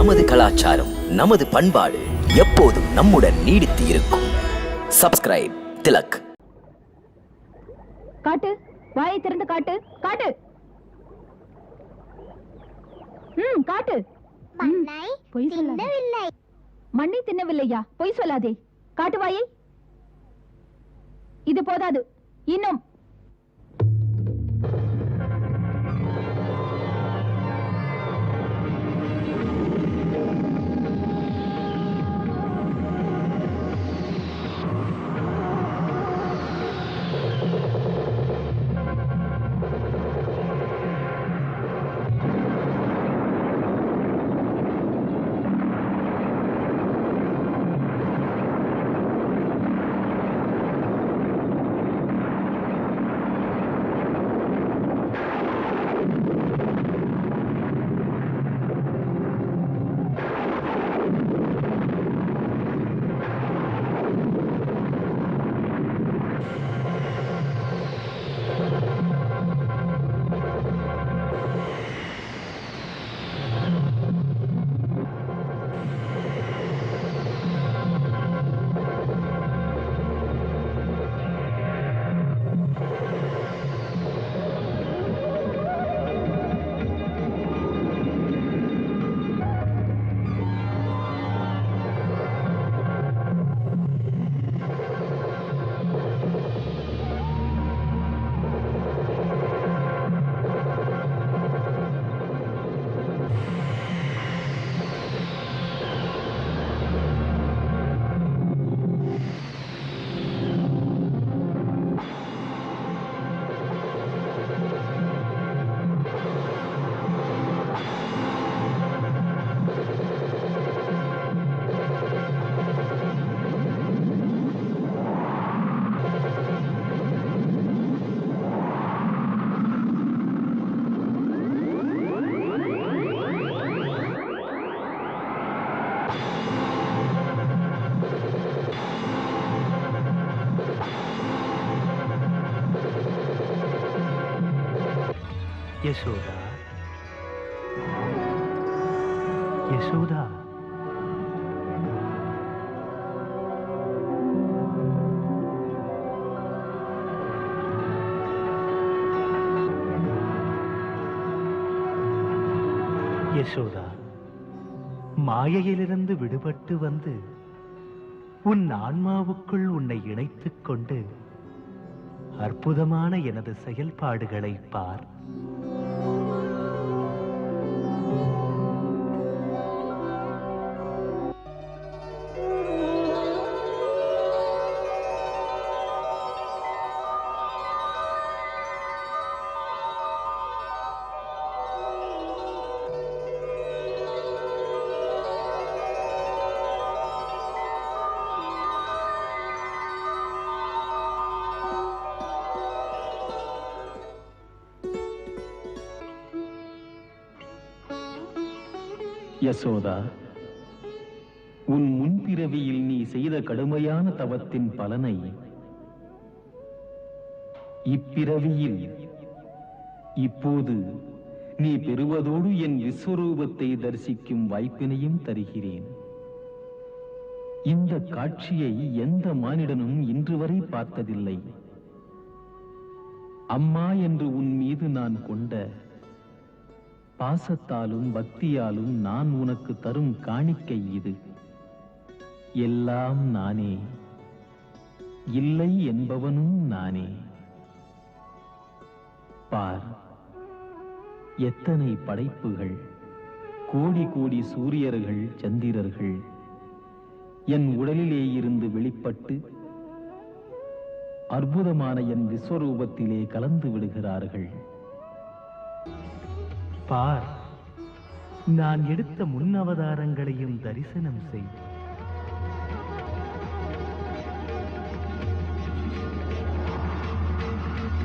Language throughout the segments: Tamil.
நமது கலாச்சாரம், நமது பண்பாடு எப்போதும் நம்முடன் நீடித்து இருக்கும். சப்ஸ்கிரைப் திலக். காட்டு, வாயை திறந்து காட்டு, காட்டு. காட்டு. பொய் சொல்லாதே. மண்ணை தின்னவில்லையா? பொய் சொல்லாதே. காட்டு வாயை. இது போதாது, இன்னும். यशोदा, यशोदा, யசோதா, மாயையிலிருந்து விடுபட்டு வந்து உன் ஆன்மாவுக்குள் உன்னை இணைத்துக் கொண்டு அற்புதமான எனது செயல்பாடுகளை பார். யசோதா, உன் முன்பிறவியில் நீ செய்த கடுமையான தவத்தின் பலனை இப்பிறவியில் இப்போது நீ பெறுவதோடு என் விஸ்வரூபத்தை தரிசிக்கும் வாய்ப்பினையும் தருகிறேன். இந்த காட்சியை எந்த மானிடனும் இன்று வரை பார்த்ததில்லை. அம்மா என்று உன் மீது நான் கொண்ட பாசத்தாலும் பக்தியாலும் நான் உனக்கு தரும் காணிக்கை இது. எல்லாம் நானே, இல்லை என்பவனும் நானே. பார், எத்தனை படைப்புகள், கோடி கோடி சூரியர்கள், சந்திரர்கள் என் உடலிலே இருந்து வெளிப்பட்டு அற்புதமான என் விஸ்வரூபத்திலே கலந்து விடுகிறார்கள். பார், நான் எடுத்த முன் அவதாரங்களையும் தரிசனம் செய்.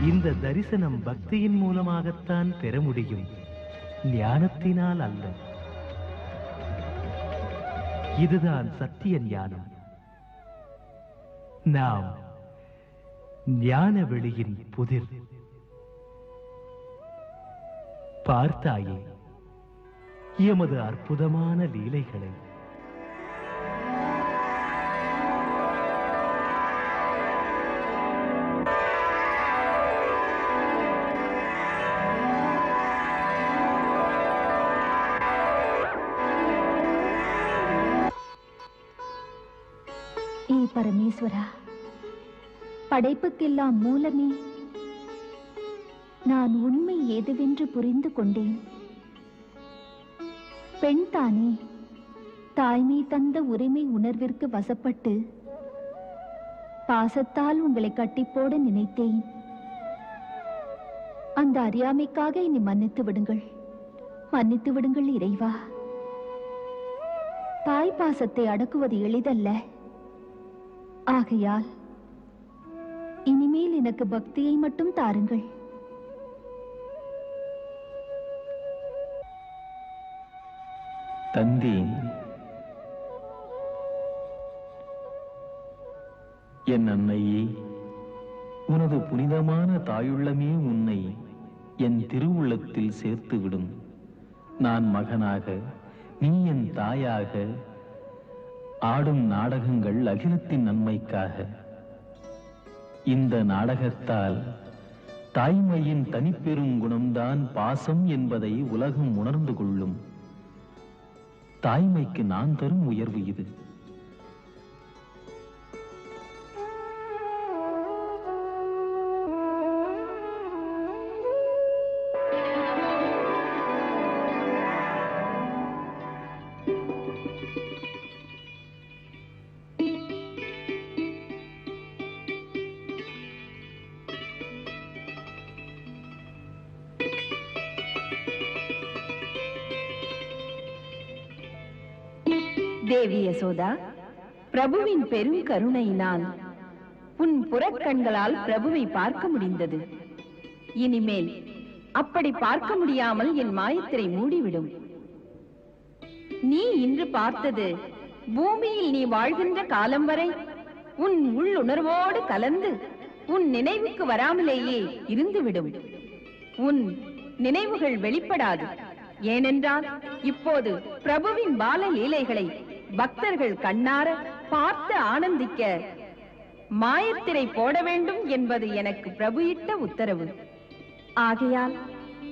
இந்த தரிசனம் பக்தியின் மூலமாகத்தான் பெற முடியும், ஞானத்தினால் அல்ல. இதுதான் சத்திய ஞானம். நாம் ஞான வெளியின் புதிர். பார்த்தாயே, எமது அற்புதமான லீலைகளை. பரமேஸ்வரா, படைப்புக்கெல்லாம் மூலமே நான் உண்மை ஏதுவென்று புரிந்து கொண்டேன். பெண் தானே தாய்மை தந்த உரிமை உணர்விற்கு வசப்பட்டு பாசத்தால் உங்களை கட்டிப்போட நினைத்தேன். அந்த அறியாமைக்காக என்னை மன்னித்து விடுங்கள், மன்னித்து விடுங்கள் இறைவா. தாய் பாசத்தை அடக்குவது எளிதல்ல. ஆகையால் இனிமேல் எனக்கு பக்தியை மட்டும் தாருங்கள். தந்தேன். என் அன்னையே, உனது புனிதமான தாயுள்ளமே உன்னை என் திருவுள்ளத்தில் சேர்த்துவிடும். நான் மகனாக, நீ என் தாயாக, ஆடும் நாடகங்கள் அகிலத்தின் நன்மைக்காக. இந்த நாடகத்தால் தாய்மையின் தனிப்பெரும் குணம்தான் பாசம் என்பதை உலகம் உணர்ந்து கொள்ளும். தாய்மைக்கு நான் தரும் உயர்வு இது. தேவி யசோதா, பிரபுவின் பெரும் கருணையினால் உன் புறக்கண்களால் பிரபுவை பார்க்க முடிந்தது. இனிமேல் அப்படி பார்க்க முடியாமல் என் மாயத்திரை மூடிவிடும். நீ இன்று பார்த்தது பூமியில் நீ வாழ்கின்ற காலம் வரை உன் உள்ளுணர்வோடு கலந்து உன் நினைவுக்கு வராமலேயே இருந்துவிடும். உன் நினைவுகள் வெளிப்படாது. ஏனென்றால் இப்போது பிரபுவின் பால லீலைகளை பக்தர்கள் கண்ணார பார்த்து ஆனந்திக்க மாயத்திரை போட வேண்டும் என்பது எனக்கு பிரபு இட்ட உத்தரவு. ஆகையால்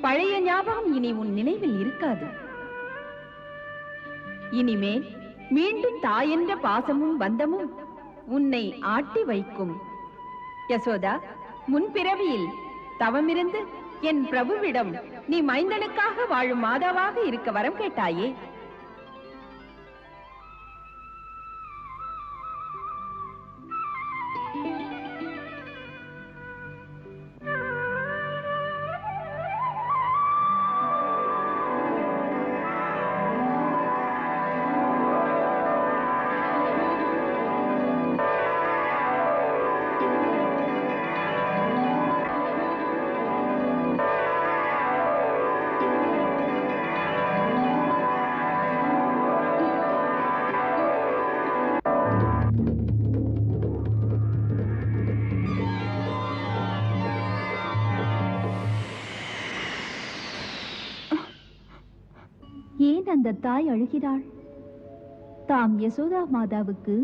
பழைய ஞாபகம் இனி உன் நினைவில் இருக்காது. இனிமேல் மீண்டும் தாயென்ற பாசமும் பந்தமும் உன்னை ஆட்டி வைக்கும். யசோதா, முன்பிறவியில் தவமிருந்து என் பிரபுவிடம் நீ மைந்தனுக்காக வாழும் மாதாவாக இருக்க வரம் கேட்டாயே. ஏன் அந்த தாய் அழுகிறாள்? தாம் யசோதா மாதாவுக்கு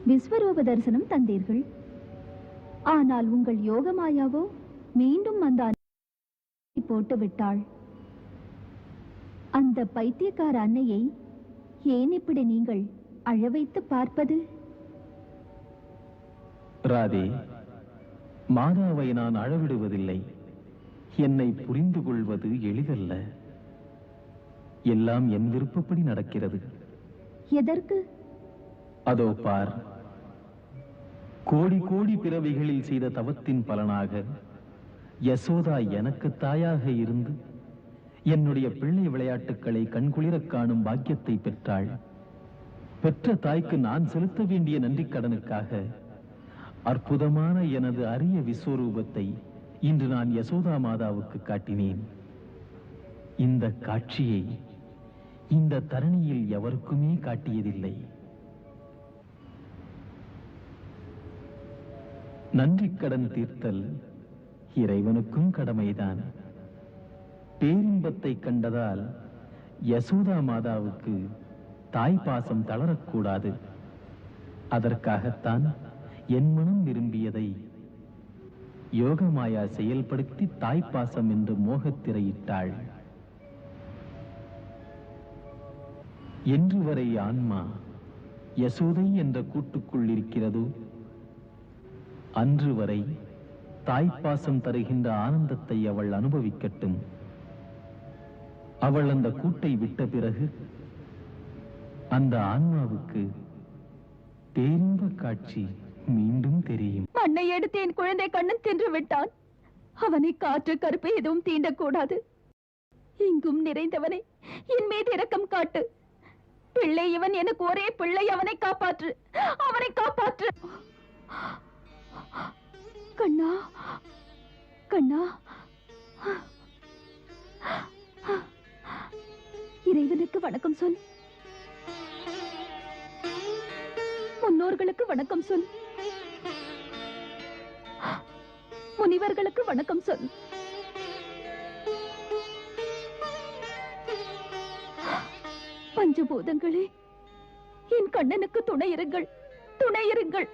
விஸ்வரூப தரிசனம் தந்தீர்கள். ஆனால் உங்கள் யோகமாயாவோ மீண்டும் அந்த போட்டு விட்டாள். அந்த பைத்தியக்கார அன்னையை ஏன் இப்படி நீங்கள் அழ வைத்து பார்ப்பது? ராதே, மாதாவை நான் அழவிடுவதில்லை. என்னை புரிந்து கொள்வது எளிதல்ல. எல்லாம் என் விருப்பப்படி நடக்கிறது. எதற்கு? அதோ பார், கோடி கோடி பிறவிகளில் செய்த தவத்தின் பலனாக யசோதா எனக்கு தாயாக இருந்து என்னுடைய பிள்ளை விளையாட்டுக்களை கண்குளிரக் காணும் பாக்கியத்தை பெற்றாள். பெற்ற தாய்க்கு நான் செலுத்த வேண்டிய நன்றிக் கடனுக்காக அற்புதமான எனது அரிய விஸ்வரூபத்தை இன்று நான் யசோதா மாதாவுக்கு காட்டினேன். இந்த காட்சியை இந்த தரணியில் எவருக்குமே காட்டியதில்லை. நன்றிக் கடன் தீர்த்தல் இறைவனுக்கும் கடமைதான். பேரின்பத்தை கண்டதால் யசோதா மாதாவுக்கு தாய் பாசம் தளரக்கூடாது. அதற்காகத்தான் என் மனம் விரும்பியதை யோகமாயா செயல்படுத்தி தாய்ப்பாசம் என்று மோகத்திரையிட்டாள். என்று வரை ஆன்மா யசோதை என்ற கூட்டுக்குள் இருக்கிறதோ அன்று வரை தாய்ப்பாசம் தருகின்ற ஆனந்தத்தை அவள் அனுபவிக்கட்டும். அவள் அந்த கூட்டை விட்ட பிறகு அந்த ஆன்மாவுக்கு பேரின்ப காட்சி மீண்டும் தெரியும். மண்ணை எடுத்து என் குழந்தை கண்ணன் தின்று விட்டான். அவனை காற்று கருப்பு எதுவும் தீண்டக்கூடாது. இங்கும் நிறைந்தவனை என் மீது இரக்கம் காட்டு. பிள்ளை இவன், எனக்கு ஒரே பிள்ளை. அவனை காப்பாற்று, அவனை காப்பாற்று. கண்ணா, கண்ணா, இறைவனுக்கு வணக்கம் சொல். முன்னோர்களுக்கு வணக்கம் சொல். முனிவர்களுக்கு வணக்கம் சொல். பஞ்சபூதங்களே, என் கண்ணனுக்கு துணை இருங்கள், துணை இருங்கள்.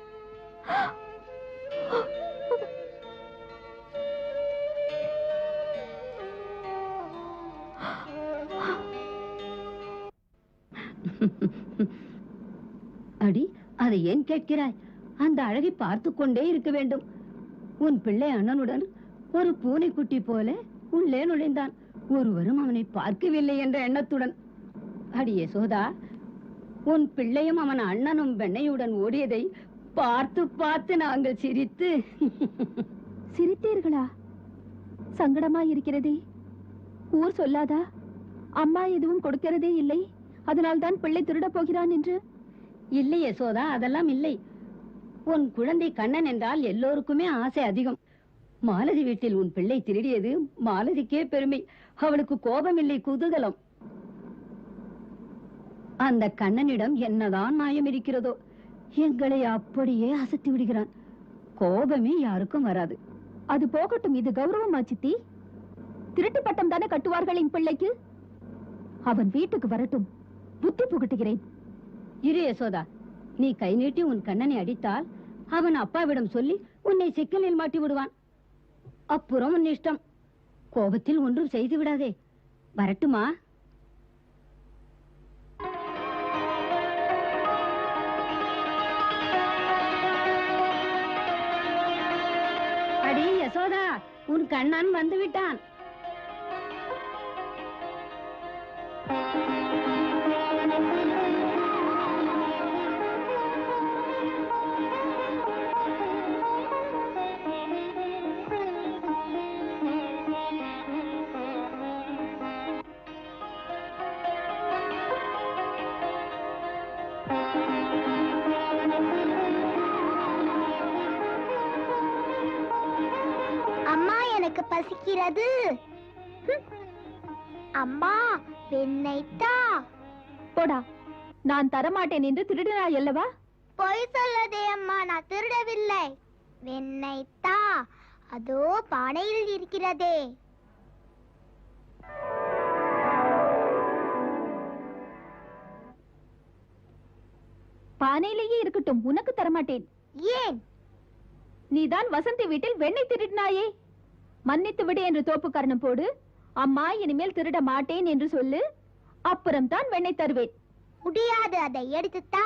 அடி, அதை ஏன் கேட்கிறாய்? அந்த அழகை பார்த்து கொண்டே இருக்க வேண்டும். உன் பிள்ளை அண்ணனுடன் ஒரு பூனைக்குட்டி போல உள்ளே நுழைந்தான். ஒருவரும் அவனை பார்க்கவில்லை என்ற எண்ணத்துடன். அடி யசோதா, உன் பிள்ளையும் அவன் அண்ணனும் வெண்ணையுடன் ஓடியதை பார்த்து பார்த்து நாங்கள் சிரித்து சிரித்தீர்களா? சங்கடமா இருக்கிறதே. ஊர் சொல்லாதா? அம்மா எதுவும் கொடுக்கிறதே இல்லை, அதனால்தான் பிள்ளை திருட போகிறான் என்று. இல்லை யசோதா, அதெல்லாம் இல்லை. உன் குழந்தை கண்ணன் என்றால் எல்லோருக்குமே ஆசை அதிகம். மாலதி வீட்டில் உன் பிள்ளை திருடியது மாலதிக்கே பெருமை. அவளுக்கு கோபம் இல்லை, குதூகலம். அந்த கண்ணனிடம் என்னதான் மாயம் இருக்கிறதோ, எங்களை அப்படியே அசத்தி விடுகிறான். கோபமே யாருக்கும் வராது. அது போகட்டும், இது கௌரவமா சித்தி? திருட்டு பட்டம் தானே கட்டுவார்கள் என் பிள்ளைக்கு. அவன் வீட்டுக்கு வரட்டும், புத்தி புகட்டுகிறேன். இரு யசோதா, நீ கை நீட்டி உன் கண்ணனை அடித்தால் அவன் அப்பாவிடம் சொல்லி உன்னை சிக்கலில் மாட்டி விடுவான். அப்புறம் உன் இஷ்டம். கோபத்தில் ஒன்றும் செய்து விடாதே. வரட்டுமா? அடி யசோதா, உன் கண்ணன் வந்து விட்டான். அம்மா, எனக்கு பசிக்கிறது. அம்மா, வெண்ணெய் தா. போடா, நான் தரமாட்டேன் என்று திருடினாய் அல்லவா? பொய் சொல்லதே அம்மா, நான் திருடவில்லை. வெண்ணெய் தா, அதோ பானையில் இருக்கிறதே. பானையிலேயே இருக்கட்டும், உனக்கு தரமாட்டேன். ஏன்? நீதான் வசந்தி வீட்டில் வெண்ணெய் திருடினாயே. மன்னித்து விடு என்று தோப்பு காரணம் போடு. அம்மா, இனிமேல் திருட மாட்டேன் என்று சொல்லு. அப்புறம் தான் வெண்ணெய் தருவேன். முடியாது, அதை எடுத்து தா.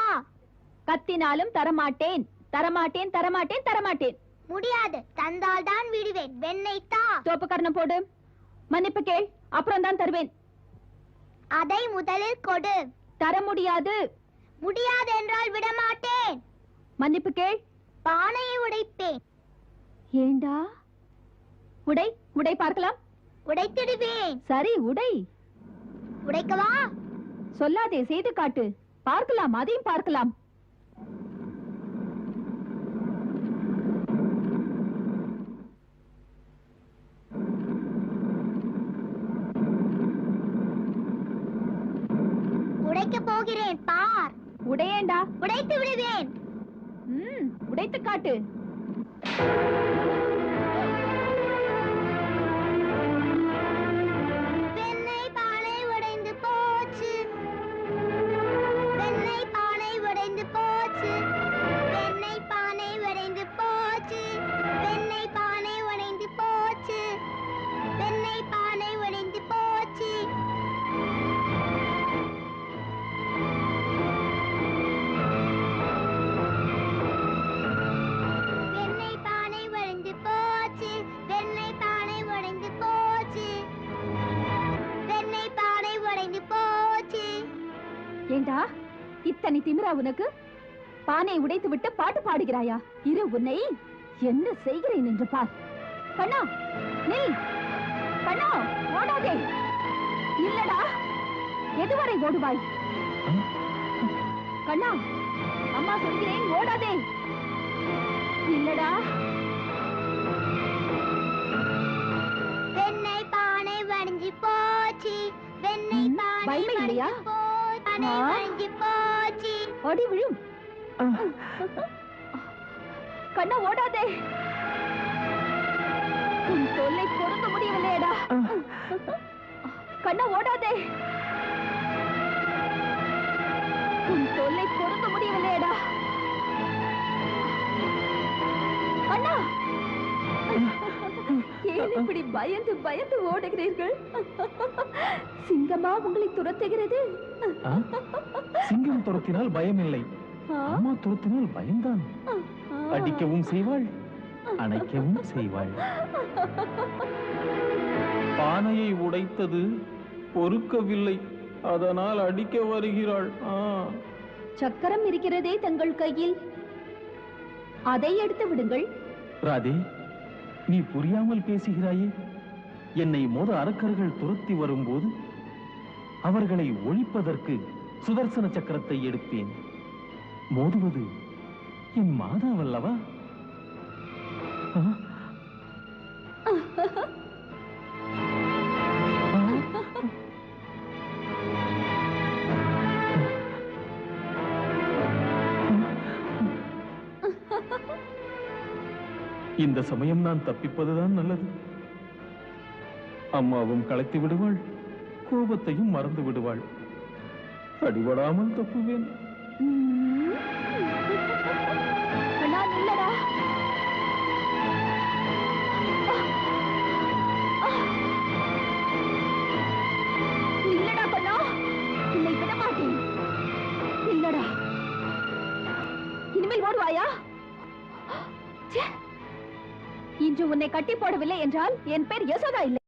கத்தினாலும் தரமாட்டேன், தரமாட்டேன், தரமாட்டேன், தரமாட்டேன். முடியாது, தந்தால் தான் விடுவேன். வெண்ணெய் தா. தோப்பு காரணம் போடு. மன்னிப்பு கேள், அப்புறம் தான் தருவேன். அதை முதலில் கொடு. தர முடியாது. முடியாது என்றால் விடமாட்டேன். மன்னிப்பு கேள். பானையை உடைப்பேன். ஏண்டா? உடை, உடை பார்க்கலாம். உடைத்திடுவேன். சரி, உடை. உடைக்கவா? சொல்லாதே, செய்து காட்டு. பார்க்கலாம், அதையும் பார்க்கலாம். உடைக்க போகிறேன், பார். உடையேண்டா. உடைத்து விடுவேன். உடைத்து காட்டு. வெண்ணெய் பானை உடைந்து போய் ஏண்டா இத்தனை திமிரா உனக்கு? பானை உடைத்து விட்டு பாட்டு பாடுகிறாயா? இரு உன்னை என்ன செய்கிறேன் என்று பார். கண்ணா நில், கண்ணா ஓடாதே. இல்லடா, எதுவரை ஓடுவாய்? கண்ணா, அம்மா சொல்கிறேன், ஓடாதே. இல்லடா. வெண்ணெய் பானை வடிஞ்சு போச்சு, வெண்ணெய் பானை பயமே இல்லையா? வடிஞ்சு போச்சு, பானை வடிஞ்சு போச்சு. ஓடி விழும். கண்ணா ஓடாதே. உன் தொல்லை பொறுக்க முடியவில்லையடா. கண்ணா ஓடாதே. உன் தொல்லை பொறுக்க முடியவில்லையடா. அண்ணா, ஏன் இப்படி பயந்து பயந்து ஓடுகிறீர்கள்? சிங்கமா உங்களை துரத்துகிறது? சிங்கம் துரத்தினால் பயமில்லை, அம்மா துரத்தினால் பயம்தான். அடிக்கவும் செய்வாள், அணைக்கவும் செய்வாள். பானையை உடைத்தது பொறுக்கவில்லை, அதனால் அடிக்க வருகிறாள். சக்கரம் இருக்கிறதே தங்கள் கையில், அதை எடுத்து விடுங்கள். ராதே, நீ புரியாமல் பேசுகிறாயே. என்னை மோத அரக்கர்கள் துரத்தி வரும்போது அவர்களை ஒழிப்பதற்கு சுதர்சன சக்கரத்தை எடுப்பேன். மோதுவது என் மாதாவல்லவா? இந்த சமயம் நான் தப்பிப்பதுதான் நல்லது. அம்மாவும் களைத்து விடுவாள், கோபத்தையும் மறந்து விடுவாள். அடிபடாமல் தப்புவேன். அண்ணா நில்லடா. நில்லடா கண்ணா, உன்னை விட மாட்டேன். நில்லடா. இனிமேல் ஓடுவாயா? இன்று உன்னை கட்டி போடவில்லை என்றால் என் பேர் யசோதா இல்லை.